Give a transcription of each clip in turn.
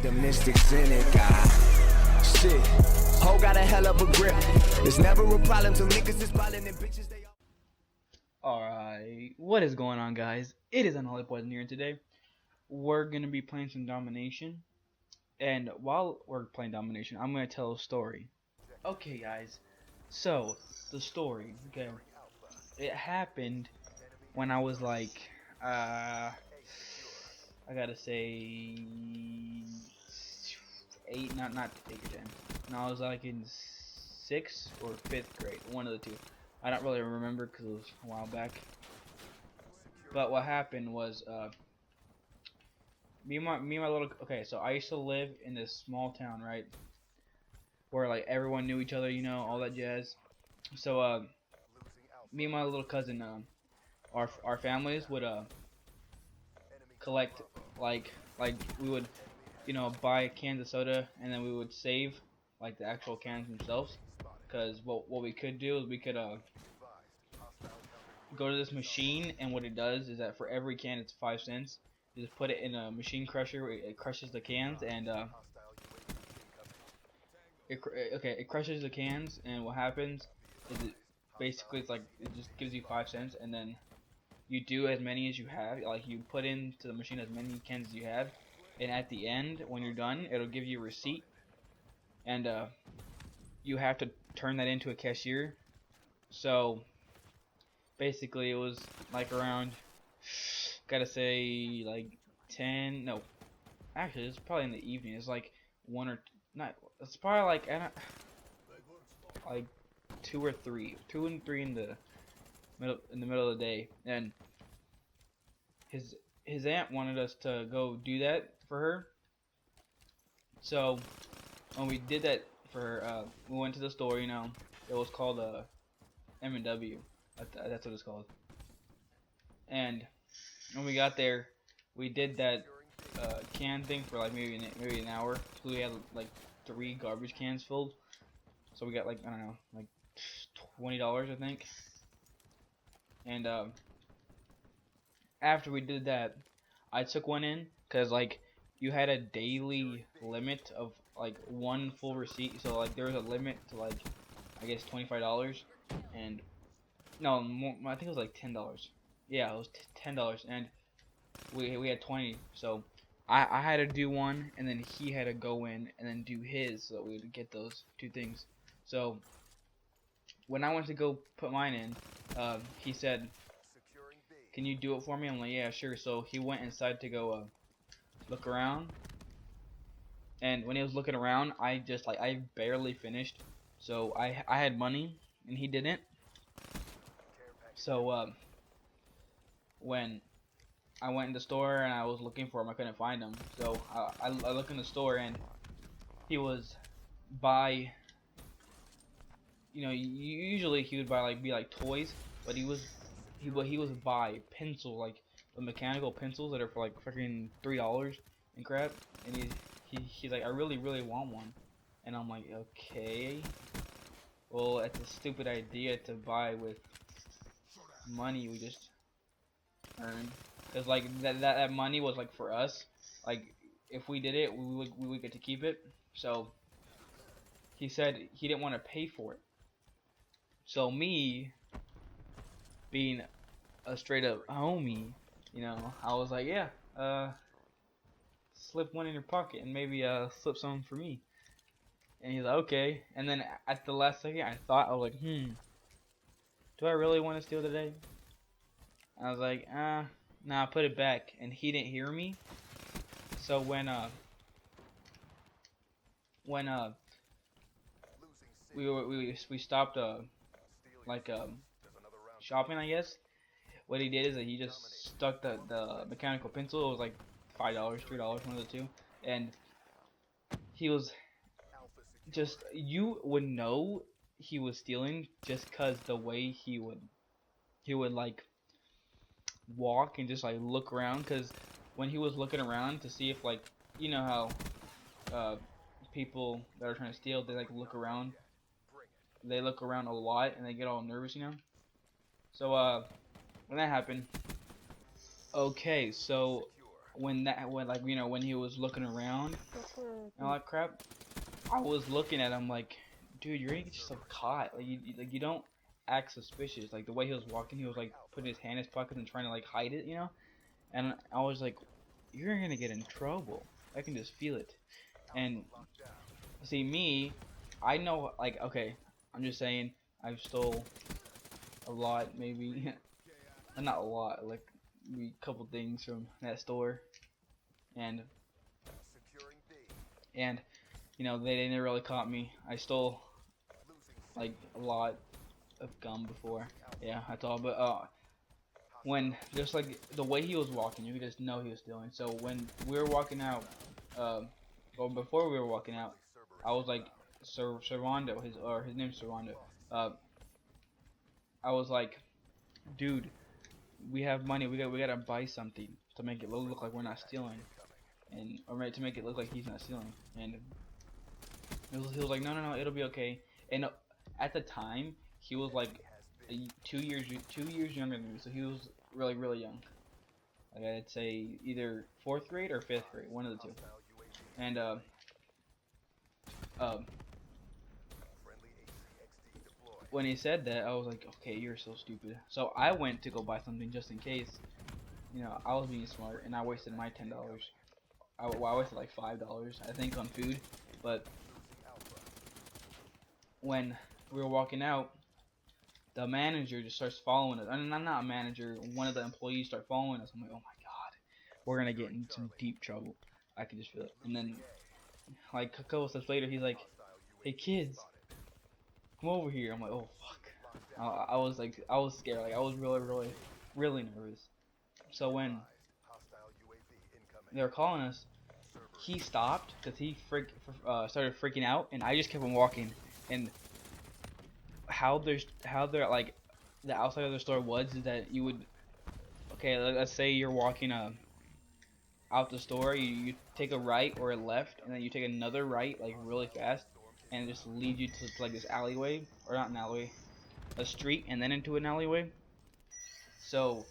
the mystics in it, God. Shit, ho got a hell of a grip. It's never a problem till niggas is ballin' and bitches they all. Alright, what is going on, guys? It is Unholy Poison here, and today we're gonna be playing some domination. And while we're playing domination, I'm gonna tell a story. Okay, guys, so the story, okay, it happened when I was like, I gotta say 8, not 8 or 10. No, I was like in 6th or 5th grade, one of the two. I don't really remember because it was a while back. But what happened was, me and my little, okay, so I used to live in this small town, right, where like everyone knew each other, you know, all that jazz. So me and my little cousin, our families would collect like we would, you know, buy cans of soda, and then we would save like the actual cans themselves, because what we could do is we could go to this machine, and what it does is that for every can it's 5 cents. You just put it in a machine crusher where it crushes the cans, and it crushes the cans, and what happens is it basically, it's like it just gives you 5 cents, and then you do as many as you have. Like, you put into the machine as many cans as you have, and at the end, when you're done, it'll give you a receipt, and you have to turn that into a cashier. So basically, it was like around, gotta say, like 10. No, actually, it's probably in the evening. It's like 1 or not. It's probably like like 2 or 3, 2 and 3 in the middle of the day. And his aunt wanted us to go do that for her. So when we did that for her, we went to the store. You know, it was called M&W. That's what it's called. And when we got there, we did that can thing for like maybe an hour. So we had like 3 garbage cans filled. So we got like, I don't know, like $20, I think. And after we did that, I took one in, because like you had a daily limit of like 1 full receipt. So like there was a limit to like, I guess, $25, and no, more, I think it was like $10. Yeah, it was $10, and we had 20. So I had to do one, and then he had to go in and then do his, so that we would get those 2 things. So when I went to go put mine in, he said, "Can you do it for me?" I'm like, "Yeah, sure." So he went inside to go look around, and when he was looking around, I barely finished. So I had money and he didn't. So when I went in the store and I was looking for him, I couldn't find him. So I looked in the store, and he was by, you know, usually he would be like toys, but he was by pencil, like the mechanical pencils that are for like freaking $3 and crap. And he's like, "I really want one," and I'm like, "Okay, well, it's a stupid idea to buy with money we just earned." Because like that money was like for us. Like, if we did it, we would get to keep it. So he said he didn't want to pay for it. So me, being a straight up homie, you know, I was like, "Yeah, slip one in your pocket and maybe slip some for me." And he's like, "Okay." And then at the last second, I was like, do I really want to steal today? I was like, nah, put it back. And he didn't hear me. So when we stopped shopping, I guess, what he did is that he just stuck the mechanical pencil. It was like $5, $3, one of the two, and he was just, you would know he was stealing just cause the way he would like walk and just like look around. Cause when he was looking around to see if, like, you know how people that are trying to steal, they like look around. They look around a lot and they get all nervous, you know. So when that happened, okay, so when like when he was looking around and all that crap, I was looking at him like, dude, you're gonna get yourself caught. Like you don't act suspicious. Like the way he was walking, he was like putting his hand in his pocket and trying to like hide it, And I was like, you're gonna get in trouble. I can just feel it. And see me, I know like okay, I'm just saying I've stole a lot maybe, not a lot, like maybe a couple things from that store, and and they didn't really caught me. I stole like a lot of gum before. Yeah, that's all. But when just like the way he was walking, you could just know he was stealing. So when we were walking out, well before we were walking out, I was like Servando, his name's Servando. Uh, I was like, dude, we have money. We gotta buy something to make it look like we're not stealing, or to make it look like he's not stealing. And he was like, no, it'll be okay. And at the time, he was like 2 years younger than me, so he was really young. Like I'd say either fourth grade or fifth grade, one of the two. And um, when he said that, I was like, okay, you're so stupid. So I went to go buy something just in case. I was being smart, and I wasted my $10. I wasted like $5, I think, on food. But when we were walking out, the manager just starts following us. I'm not a manager. One of the employees start following us. I'm like, oh my god, we're gonna get in some deep trouble. I can just feel it. And then, like a couple steps later, he's like, hey kids, come over here. I'm like, oh fuck. I was scared. Like I was really nervous. So when they were calling us, he stopped because he started freaking out, and I just kept on walking. And how they're like the outside of the store was is that you would, okay, let's say you're walking out the store, you take a right or a left, and then you take another right like really fast, and it just leads you to like this alleyway, or not an alleyway, a street, and then into an alleyway. So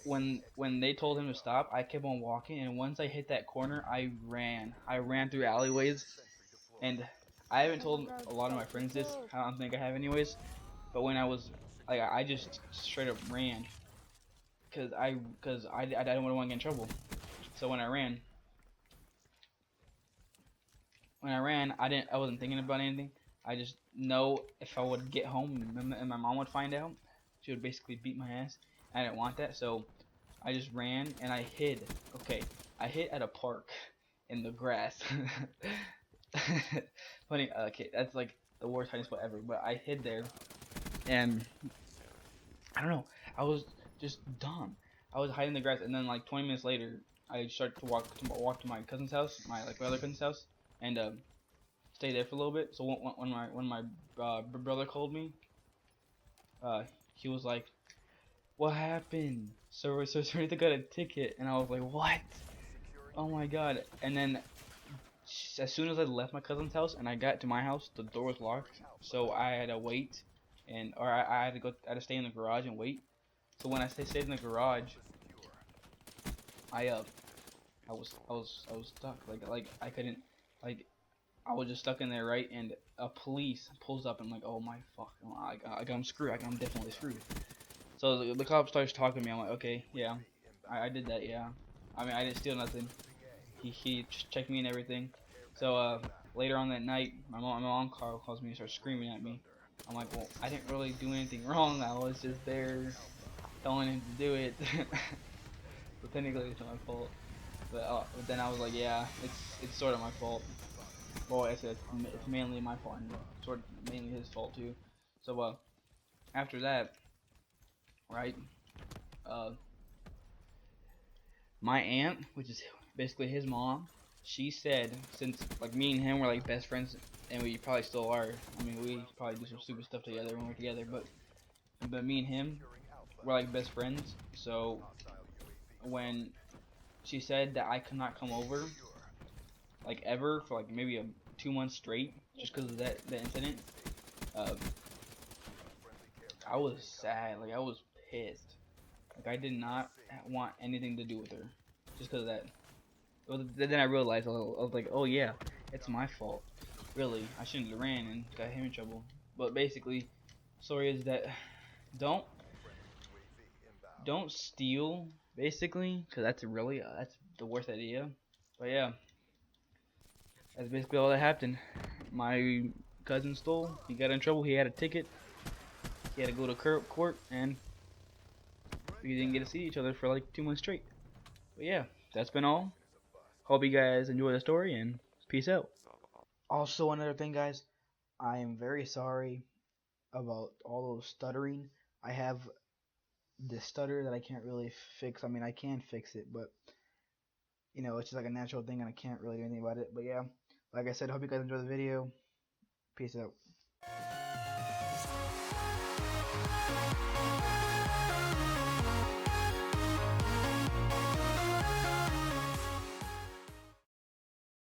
when they told him to stop, I kept on walking, and once I hit that corner, I ran through alleyways. And I haven't told a lot of my friends this. I don't think I have anyways. But when I was like, I just straight up ran, cause I didn't want to get in trouble. So when I ran, I wasn't thinking about anything. I just know if I would get home and my mom would find out, she would basically beat my ass. I didn't want that, so I just ran and I hid. Okay, I hid at a park in the grass. Funny. Okay, that's like the worst hiding spot ever. But I hid there, and I don't know. I was just dumb. I was hiding in the grass, and then like 20 minutes later, I started to walk to my cousin's house, my other cousin's house, and stay there for a little bit. So when my brother called me, he was like, "What happened? So Sorta got a ticket," and I was like, "What? Oh my god!" And then as soon as I left my cousin's house and I got to my house, the door was locked, so I had to wait, I had to stay in the garage and wait. So when I stayed in the garage, I was stuck. Like I couldn't, like I was just stuck in there, right? And a police pulls up and I'm like, oh my fuck, I'm screwed. I'm definitely screwed. So the cop starts talking to me. I'm like, okay, yeah, I did that, yeah. I mean, I didn't steal nothing. He checked me and everything. So later on that night, my mom calls me and starts screaming at me. I'm like, well, I didn't really do anything wrong. I was just there telling him to do it. So technically it's not my fault. But then I was like, yeah, it's sort of my fault. Well, I said it's mainly my fault and sort of mainly his fault too. So after that, right? My aunt, which is basically his mom, she said, since like me and him were like best friends, and we probably still are. I mean, we probably do some stupid stuff together when we're together, but me and him were like best friends. So when she said that I could not come over, like ever, for like maybe 2 months straight, just because of that incident, I was sad. Like I was pissed. Like I did not want anything to do with her. just because of that. Well, then I realized, I was like, oh yeah, it's my fault. Really, I shouldn't have ran and got him in trouble. But basically, story is that don't don't steal, basically, because that's the worst idea. But yeah, that's basically all that happened. My cousin stole. He got in trouble. He had a ticket. He had to go to court, and we didn't get to see each other for like 2 months straight. But yeah, that's been all. Hope you guys enjoy the story, and peace out. Also, another thing, guys, I am very sorry about all those stuttering. I have this stutter that I can't really fix. I mean, I can fix it, but it's just like a natural thing, and I can't really do anything about it. But yeah, like I said, hope you guys enjoy the video. Peace out.